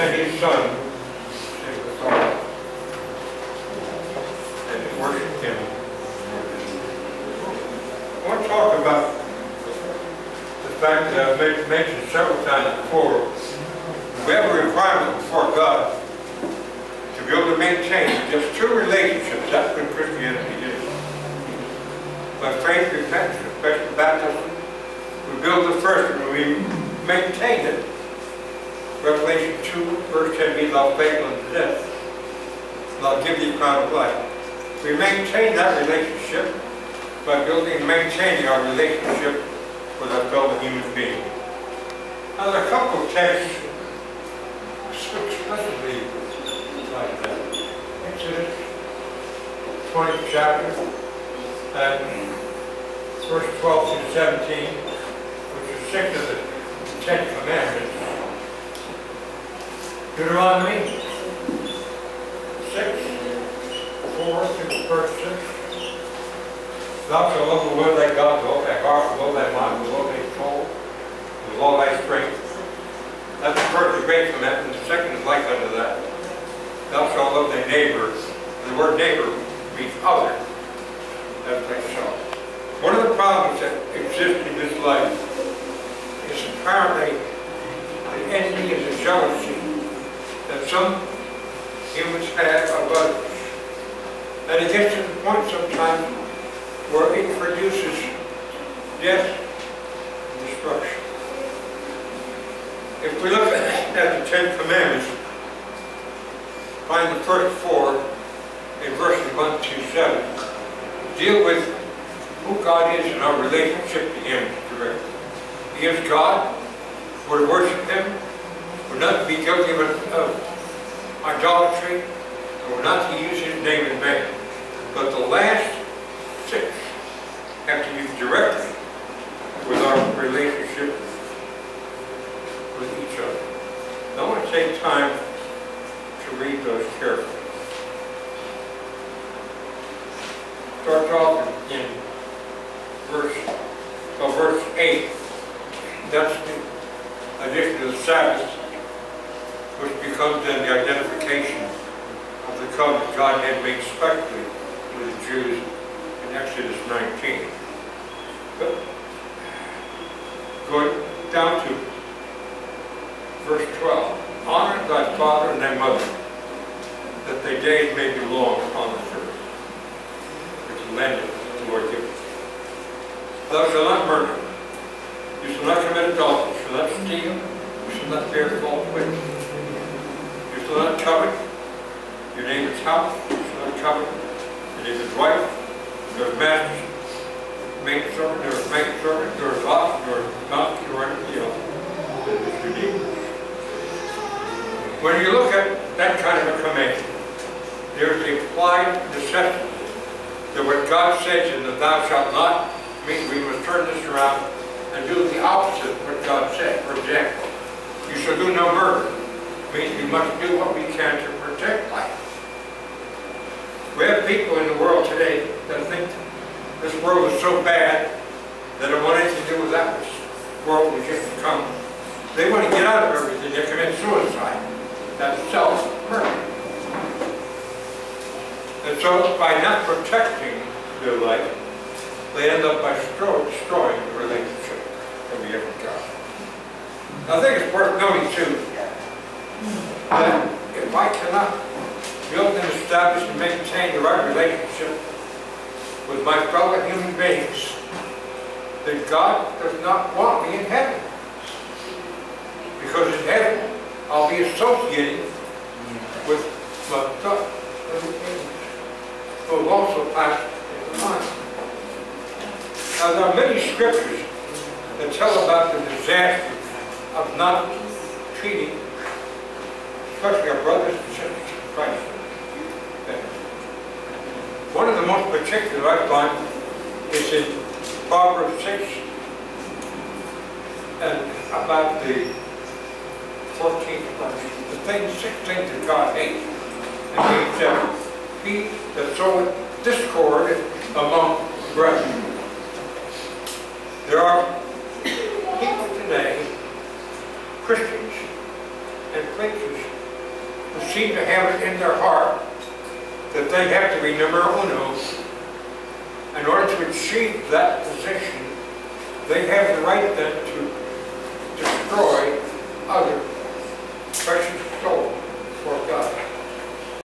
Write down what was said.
sent His Son to save us all and to worship Him. I want to talk about the fact that I've mentioned several times before. We have a requirement before God to be able to maintain just two relationships. That's what Christianity is. By faith, repentance, respect, baptism, we build the first one, we maintain it. Revelation 2, verse 10, be thou faithful unto death, and I'll give thee a crown of life. We maintain that relationship by building and maintaining our relationship with our fellow human being. Now, there are a couple of texts explicitly like that. Exodus 20th chapter, and verse 12 through 17, which is 6 of the 10 Commandments. Deuteronomy 6, 4 through verse 6. Thou shalt love the Lord thy God with all thy heart, with all thy mind, with all thy soul, with all thy strength. That's the first the great commandment. The second is like unto that. Thou shalt love thy neighbor. The word neighbor means other. That's thyself. One of the problems that exist in this life is apparently the envy and the jealousy that some humans have of others. And it gets to the point sometimes where it produces death and destruction. If we look at the 10 Commandments, find the first 4 in verses 1 through 7, deal with who God is and our relationship to Him directly. He is God. We're to worship Him. We're not to be guilty of idolatry. And we're not to use His name in vain. But the last 6 have to do directly with our relationship with each other. I want to take time to read those carefully. Starts off in verse 8. That's the addition to the Sabbath, which becomes then the identification of the covenant God had made specially with the Jews in Exodus 19. But going down to verse 12. Honor thy father and thy mother, that thy days may be long upon this earth, which the land that the Lord giveth. Thou shalt not murder. You shall not commit adultery. You shall not steal. You shall not bear false witness. You shall not covet your neighbor's house. You shall not covet your neighbor's wife, nor his master's maidservant, nor his maidservant, nor his ox, nor his donkey, nor anything else that is your neighbor. When you look at that kind of a command, there's the implied necessity that what God says in the thou shalt not means we must turn this around and do the opposite of what God said. For example, you shall do no murder. Means we must do what we can to protect life. We have people in the world today that think this world is so bad that they don't want anything to do with that world which is to come. They want to get out of everything. They commit suicide. That's self-murder. And so by not protecting their life, they end up by destroying the relationship that we have with God. I think it's worth noting too that if I cannot build and establish and maintain the right relationship with my fellow human beings, then God does not want me in heaven. Because in heaven, I'll be associating with my fellow human beings who have also passed into mine. Now, there are many scriptures that tell about the disaster of not treating, especially our brothers and sisters in Christ. One of the most particular I find is in Proverbs 6 and about the 14th verse. The 6 things that God hates. And he said, he that soweth discord among brethren. There are people today, Christians, and preachers who seem to have it in their heart that they have to be numero uno. In order to achieve that position, they have the right then to